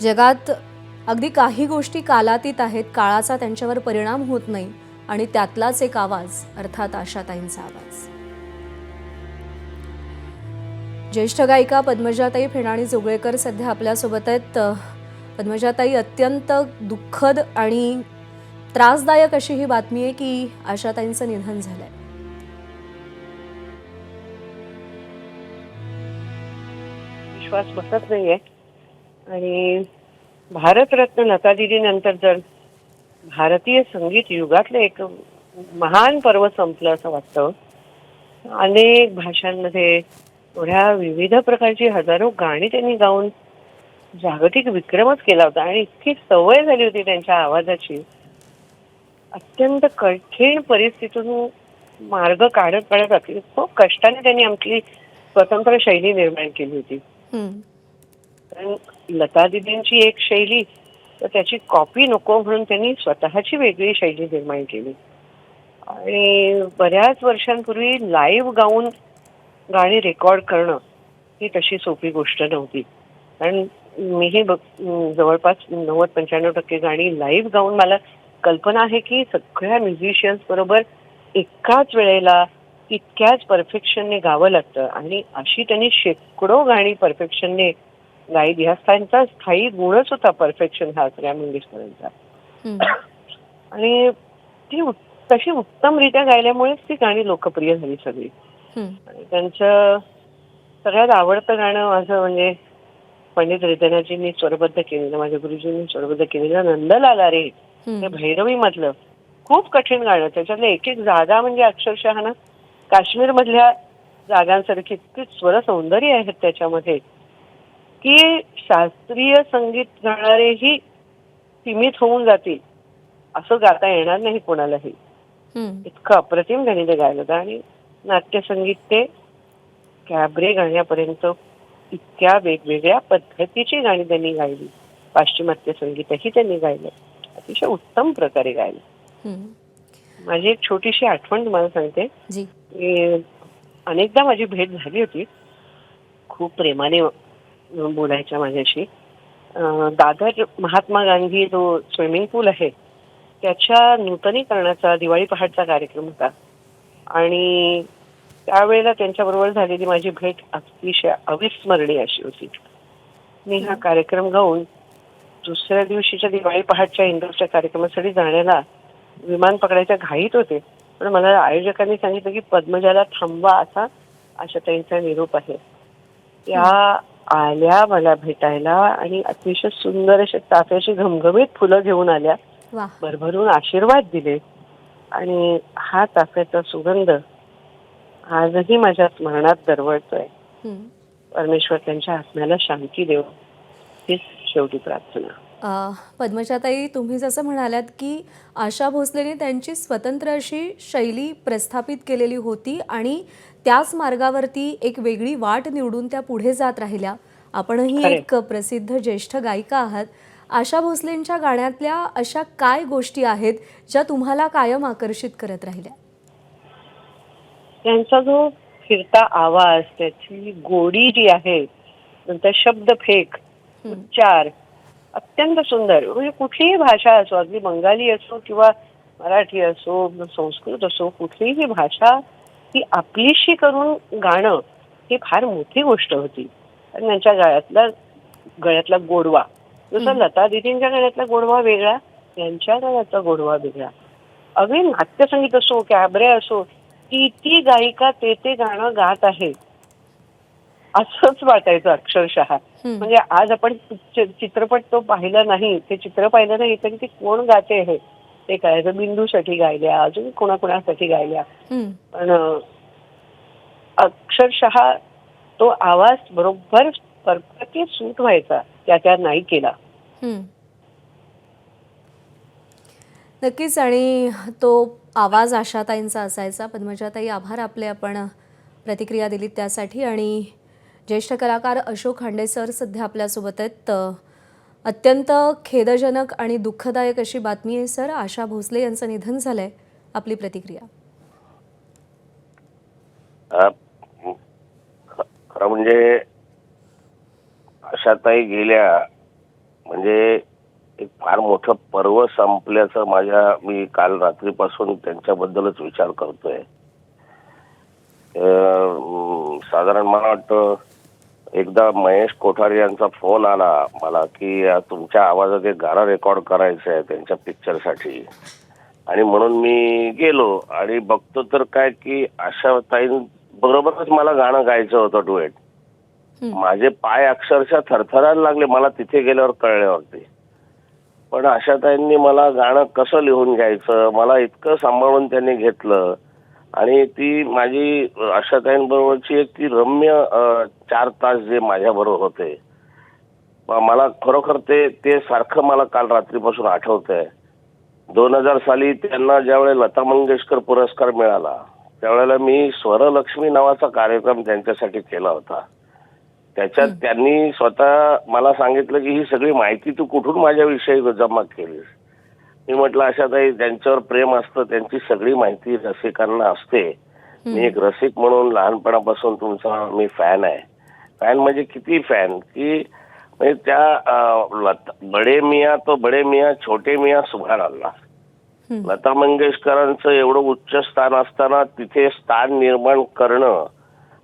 जगात अगदी काही गोष्टी कालातीत आहेत, काळाचा त्यांच्यावर परिणाम होत नाही आणि त्यातलाच एक आवाज अर्थात आशाताईंचा आवाज. ज्येष्ठ गायिका पद्मजाताई फेणाणी जोगळेकर सध्या आपल्यासोबत आहेत. पद्मजाताई, अत्यंत दुःखद आणि त्रासदायक अशी ही बातमी आहे की आशाताईंचं निधन झालंय. विश्वास बसत नाहीये आणि भारतरत्न लता दीदी नंतर जर भारतीय संगीत युगातलं एक महान पर्व संपलं असं वाटतं. अनेक भाषांमध्ये एवढ्या विविध प्रकारची हजारो गाणी त्यांनी गाऊन जागतिक विक्रमच केला होता आणि इतकी सवय झाली होती त्यांच्या आवाजाची. अत्यंत कठीण परिस्थितीतून मार्ग काढत काढत खूप कष्टाने त्यांनी आपली स्वतंत्र शैली निर्माण केली होती. कारण लता दीदींची एक शैली तर त्याची कॉपी नको म्हणून त्यांनी स्वतःची वेगळी शैली निर्माण केली आणि बऱ्याच वर्षांपूर्वी लाईव्ह गाऊन गाणी रेकॉर्ड करणं ही तशी सोपी गोष्ट नव्हती. कारण मीही जवळपास 90-95% गाणी लाईव्ह गाऊन मला कल्पना आहे की सगळ्या म्युझिशियन्स बरोबर एकाच वेळेला इतक्याच परफेक्शनने गावं लागतं आणि अशी त्यांनी शेकडो गाणी परफेक्शनने गायली. हा त्यांचा स्थायी गुणच होता परफेक्शन हा सगळ्या मंगेशकरांचा. आणि ती तशी उत्तमरित्या गायल्यामुळेच ती गाणी लोकप्रिय झाली सगळी. आणि त्यांचं सगळ्यात आवडतं गाणं माझं म्हणजे पंडित हृदयनाथजींनी स्वरबद्ध केलेलं, माझ्या गुरुजींनी स्वरबद्ध केलेलं नंदलाला रे हे भैरवी मधलं खूप कठीण गाणं. त्याच्यातले एक एक जागा म्हणजे अक्षरशः ना काश्मीर मधल्या जागांसारखी इतकी स्वर सौंदर्य आहेत त्याच्यामध्ये की शास्त्रीय संगीत गाणारेही सीमित होऊन जातील असं गाता येणार नाही कोणालाही. इतकं अप्रतिम त्यांनी ते गायलं होतं. आणि नाट्यसंगीत ते कॅबरे गाण्यापर्यंत इतक्या वेगवेगळ्या पद्धतीची गाणी त्यांनी गायली. पाश्चिमात्य संगीतही त्यांनी गायलं, अतिशय उत्तम प्रकारे गायलं. माझी एक छोटीशी आठवण तुम्हाला सांगते. अनेकदा माझी भेट झाली होती, खूप प्रेमाने बोलायच्या माझ्याशी. दादर महात्मा गांधी जो स्विमिंग पूल आहे त्याच्या नूतनीकरणाचा दिवाळी पहाटचा कार्यक्रम होता आणि त्यावेळेला त्यांच्याबरोबर झालेली माझी भेट अतिशय अविस्मरणीय अशी होती. मी हा कार्यक्रम गाऊन दुसऱ्या दिवशीच्या दिवाळी पहाटच्या इंदोरच्या कार्यक्रमासाठी जाण्याला विमान पकडायच्या घाईत होते, पण मला आयोजकांनी सांगितलं की पद्मजाला थांबवा असा आशाताईंचा निरोप आहे. त्या आल्या मला भेटायला आणि अतिशय सुंदर अशा चाफ्याची घमघमीत फुलं घेऊन आल्या, भरभरून आशीर्वाद दिले आणि हा चाफ्याचा सुगंध आजही माझ्या स्मरणात दरवळतोय. परमेश्वर त्यांच्या आत्म्याला शांती देव हीच शेवटी प्रार्थना. पद्मजाताई, तुम्ही जसं म्हणालात की आशा भोसलेने त्यांची स्वतंत्र अशी शैली प्रस्थापित केलेली होती आणि त्याच मार्गावरती एक वेगळी वाट निवडून त्या पुढे जात राहिल्या. आपणही एक प्रसिद्ध ज्येष्ठ गायिका आहात. आशा भोसलेंच्या गाण्यातल्या अशा काय गोष्टी आहेत ज्या तुम्हाला कायम आकर्षित करत राहिल्या? त्यांचा जो फिरता आवाज, त्याची गोडी जी आहे, नंतर शब्दफेक, उच्चार अत्यंत सुंदर. म्हणजे कुठलीही भाषा असो, अगदी बंगाली असो किंवा मराठी असो, संस्कृत असो, कुठलीही भाषा ती आपलीशी करून गाणं ही फार मोठी गोष्ट होती. आणि त्यांच्या गळ्यातला गोडवा, जसं लता दीदींच्या गळ्यातला गोडवा वेगळा, त्यांच्या गळ्यातला गोडवा वेगळा. अगदी नाट्यसंगीत असो, कॅबरे असो, ती गायिका ते गाणं गात आहे असंच वाटायचं अक्षरशः. म्हणजे आज आपण चित्रपट तो पाहिला नाही, ते चित्र पाहिलं नाही तरी ती कोण गाते आहे ते कळायचं. बिंदूसाठी गायल्या, अजून कोणाकोणासाठी गायल्या, पण अक्षरशः तो आवाज बरोबर परफेक्टली सूट व्हायचा त्या नायिकेला. नक्कीच. आणि तो आवाज आशाताईंचा असायचा. पद्मजाताई, आभार आपले, आपण प्रतिक्रिया दिलीत त्यासाठी. आणि ज्येष्ठ कलाकार अशोक खांडे सर सध्या आपल्यासोबत आहेत. अत्यंत खेदजनक आणि दुःखदायक अशी बातमी आहे सर, आशा भोसले यांचं निधन झालंय. आपली प्रतिक्रिया? खरं म्हणजे आशाताई गेल्या म्हणजे एक फार मोठं पर्व संपल्याचं मी काल रात्रीपासून त्यांच्याबद्दलच विचार करतोय. साधारण मला वाटतं एकदा महेश कोठारी यांचा फोन आला मला की तुमच्या आवाजात एक गाणं रेकॉर्ड करायचं आहे त्यांच्या पिक्चरसाठी, आणि म्हणून मी गेलो आणि बघतो तर काय की आशाताईंबरोबरच मला गाणं गायचं होतं डुएट. माझे पाय अक्षरशः थरथरायला लागले मला तिथे गेल्यावर कळल्यावरती. पण आशाताईंनी मला गाणं कसं लिहून घ्यायचं मला इतकं सांभाळून त्यांनी घेतलं, आणि ती माझी आशाताईंबरोबरची एक ती रम्य 4 तास जे माझ्याबरोबर होते, मला खरोखर ते सारखं मला काल रात्रीपासून आठवतंय. 2000 साली त्यांना ज्यावेळेला लता मंगेशकर पुरस्कार मिळाला त्यावेळेला मी स्वरलक्ष्मी नावाचा कार्यक्रम त्यांच्यासाठी केला होता. त्याच्यात त्यांनी स्वतः मला सांगितलं की ही सगळी माहिती तू कुठून माझ्याविषयी जमा केलीस. मी म्हटलं अशाताई त्यांच्यावर प्रेम असतं, त्यांची सगळी माहिती रसिकांना असते. मी एक रसिक म्हणून लहानपणापासून तुमचा मी फॅन आहे. फॅन म्हणजे किती फॅन की म्हणजे त्या बडे मियाँ तो बडे मियाँ छोटे मियाँ सुभान अल्लाह. लता मंगेशकरांचं एवढं उच्च स्थान असताना तिथे स्थान निर्माण करणं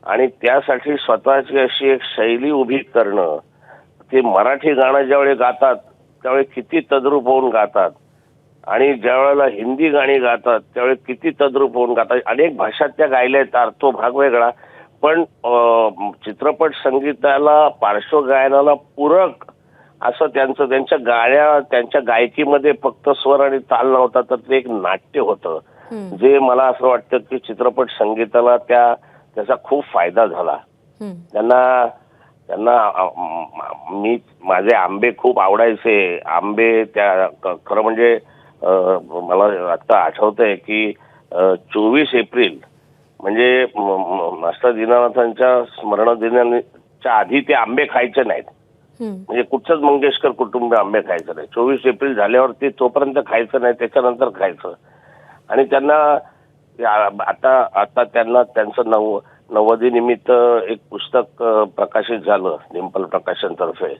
आणि त्यासाठी स्वतःची अशी एक शैली उभी करणं. ते मराठी गाणं ज्यावेळी गातात त्यावेळी किती तद्रूप होऊन गातात, आणि ज्या वेळेला हिंदी गाणी गातात त्यावेळी किती तद्रूप होऊन गातात. अनेक भाषात त्या गायल्या आहेत, तो भाग वेगळा. पण चित्रपट संगीताला पार्श्वगायनाला पूरक असं त्यांच्या गायकीमध्ये फक्त स्वर आणि ताल नव्हता, तर ते एक नाट्य होतं जे मला असं वाटतं की चित्रपट संगीताला त्याचा खूप फायदा झाला. त्यांना माझे आंबे खूप आवडायचे. आंबे त्या खरं म्हणजे मला आता आठवतंय की 24 एप्रिल म्हणजे मास्टर दीनानाथांच्या स्मरण दिनाच्या आधी ते आंबे खायचे नाहीत. म्हणजे कुठचंच मंगेशकर कुटुंब आंबे खायचं नाही. 24 एप्रिल झाल्यावरती तोपर्यंत खायचं नाही, त्याच्यानंतर खायचं. आणि त्यांना आता त्यांना त्यांचं 90 निमित्त एक पुस्तक प्रकाशित झालं डिंपल प्रकाशनतर्फे.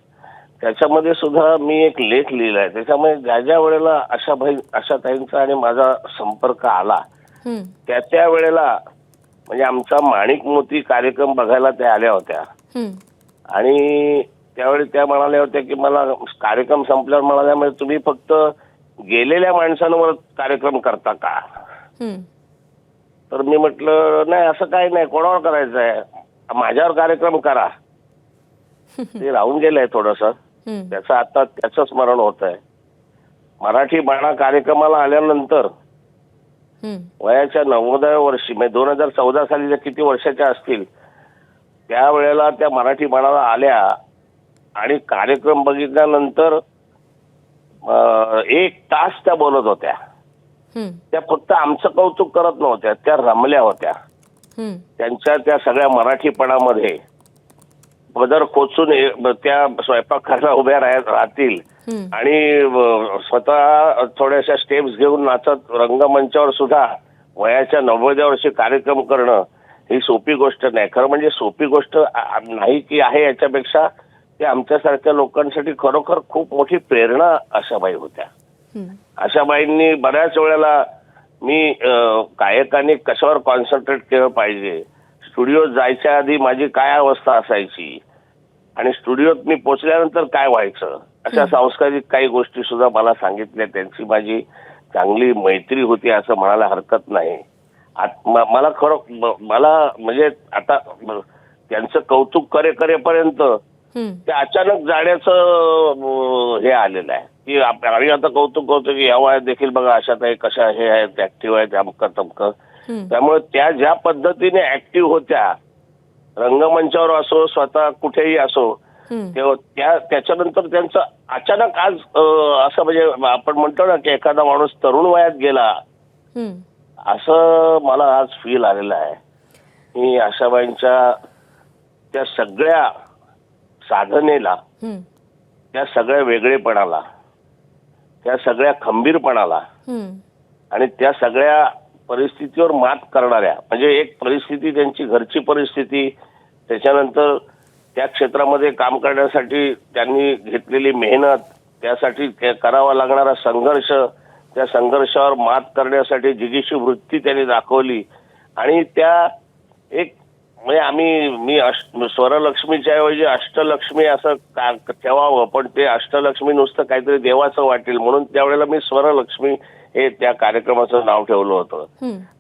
त्याच्यामध्ये सुद्धा मी एक लेख लिहिलाय. त्याच्यामुळे ज्या वेळेला आशाताईंचा आणि माझा संपर्क आला त्या वेळेला म्हणजे आमचा माणिक मोती कार्यक्रम बघायला त्या आल्या होत्या, आणि त्यावेळी त्या म्हणाल्या होत्या की मला कार्यक्रम संपल्यावर म्हणाल्या म्हणजे तुम्ही फक्त गेलेल्या माणसांवर कार्यक्रम करता का. तर मी म्हटलं नाही असं काही नाही, कोणावर करायचं आहे, माझ्यावर कार्यक्रम करा. ते राहून गेलंय थोडस, त्याचं स्मरण होत आहे. मराठी बाणा कार्यक्रमाला आल्यानंतर वयाच्या 90व्या वर्षी म्हणजे 2014 साली किती वर्षाच्या असतील त्यावेळेला त्या मराठी बाणाला आल्या आणि कार्यक्रम बघितल्यानंतर 1 तास त्या बोलत होत्या. त्या फक्त आमचं कौतुक करत नव्हत्या, त्या रमल्या होत्या. त्यांच्या त्या सगळ्या मराठीपणामध्ये पदर खोचून त्या स्वयंपाकघराला उभ्या राहतील आणि स्वतः थोड्याशा स्टेप्स घेऊन नाचत रंगमंचावर सुद्धा वयाच्या 90व्या वर्षी कार्यक्रम करणं ही सोपी गोष्ट नाही. खरं म्हणजे सोपी गोष्ट नाही की आहे, याच्यापेक्षा ते आमच्यासारख्या लोकांसाठी खरोखर खूप मोठी प्रेरणा आशाबाई होत्या. आशाबाईंनी बऱ्याच वेळेला मी गायकांनी कशावर कॉन्सन्ट्रेट केलं पाहिजे, स्टुडिओत जायच्या आधी माझी काय अवस्था असायची आणि स्टुडिओत मी पोचल्यानंतर काय व्हायचं, अशा सांस्कारिक काही गोष्टी सुद्धा मला सांगितल्या. त्यांची माझी चांगली मैत्री होती असं म्हणायला हरकत नाही. मला म्हणजे आता त्यांचं कौतुक करेपर्यंत ते अचानक जाण्याचं हे आलेलं आहे की आम्ही आता कौतुक करतो की या वयात देखील बघा अशाताई कशा हे आहेत, ऍक्टिव्ह आहेत, अमकं तमकं. त्यामुळे त्या ज्या पद्धतीने ऍक्टिव्ह होत्या रंगमंचावर असो स्वतः कुठेही असो, त्याच्यानंतर त्यांचं अचानक आज असं म्हणजे आपण म्हणतो ना की एखादा माणूस तरुण वयात गेला असं मला आज फील आलेलं आहे. मी आशाबाईंच्या त्या सगळ्या साधनेला, त्या सगळ्या वेगळेपणाला, त्या सगळ्या खंबीरपणाला आणि त्या सगळ्या परिस्थितीवर मात करणाऱ्या, म्हणजे एक परिस्थिती त्यांची घरची परिस्थिती, त्याच्यानंतर त्या क्षेत्रामध्ये काम करण्यासाठी त्यांनी घेतलेली मेहनत, त्यासाठी करावा लागणारा संघर्ष, त्या संघर्षावर मात करण्यासाठी जिगीची वृत्ती त्यांनी दाखवली. आणि त्या एक म्हणजे मी स्वरलक्ष्मीच्या ऐवजी अष्टलक्ष्मी असं ठेवावं, पण ते अष्टलक्ष्मी नुसतं काहीतरी देवाचं वाटेल म्हणून त्यावेळेला मी स्वरलक्ष्मी हे त्या कार्यक्रमाचं नाव ठेवलं होतं.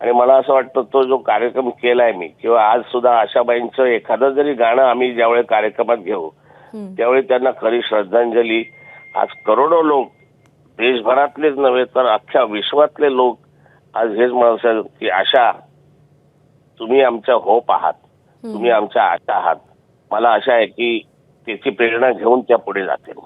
आणि मला असं वाटतं तो जो कार्यक्रम केलाय मी, किंवा आज सुद्धा आशाबाईंचं एखादं जरी गाणं आम्ही ज्यावेळी कार्यक्रमात घेऊ त्यावेळी त्यांना खरी श्रद्धांजली. आज करोडो लोक, देशभरातलेच नव्हे तर अख्ख्या विश्वातले लोक आज हेच म्हणतात की आशा, तुम्ही आमच्या होप आहात, तुम्ही आमच्या आशा आहात. मला आशा आहे की त्याची प्रेरणा घेऊन त्या पुढे जातील.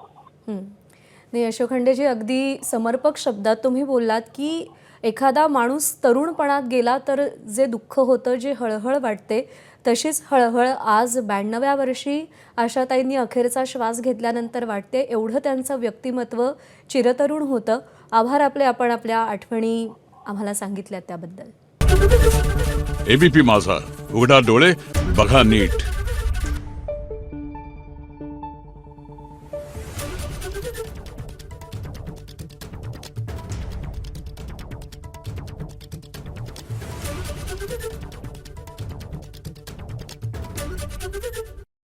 नाही, अशोक खंडेजी, अगदी समर्पक शब्दात तुम्ही बोललात की एखादा माणूस तरुणपणात गेला तर जे दुःख होतं, जे हळहळ वाटते, तशीच हळहळ आज 92व्या वर्षी आशाताईंनी अखेरचा श्वास घेतल्यानंतर वाटते. एवढं त्यांचं व्यक्तिमत्व चिरतरुण होतं. आभार आपले, आपण आपल्या आठवणी आम्हाला सांगितल्यात त्याबद्दल. एबीपी माझा, उघडा डोळे बघा नीट.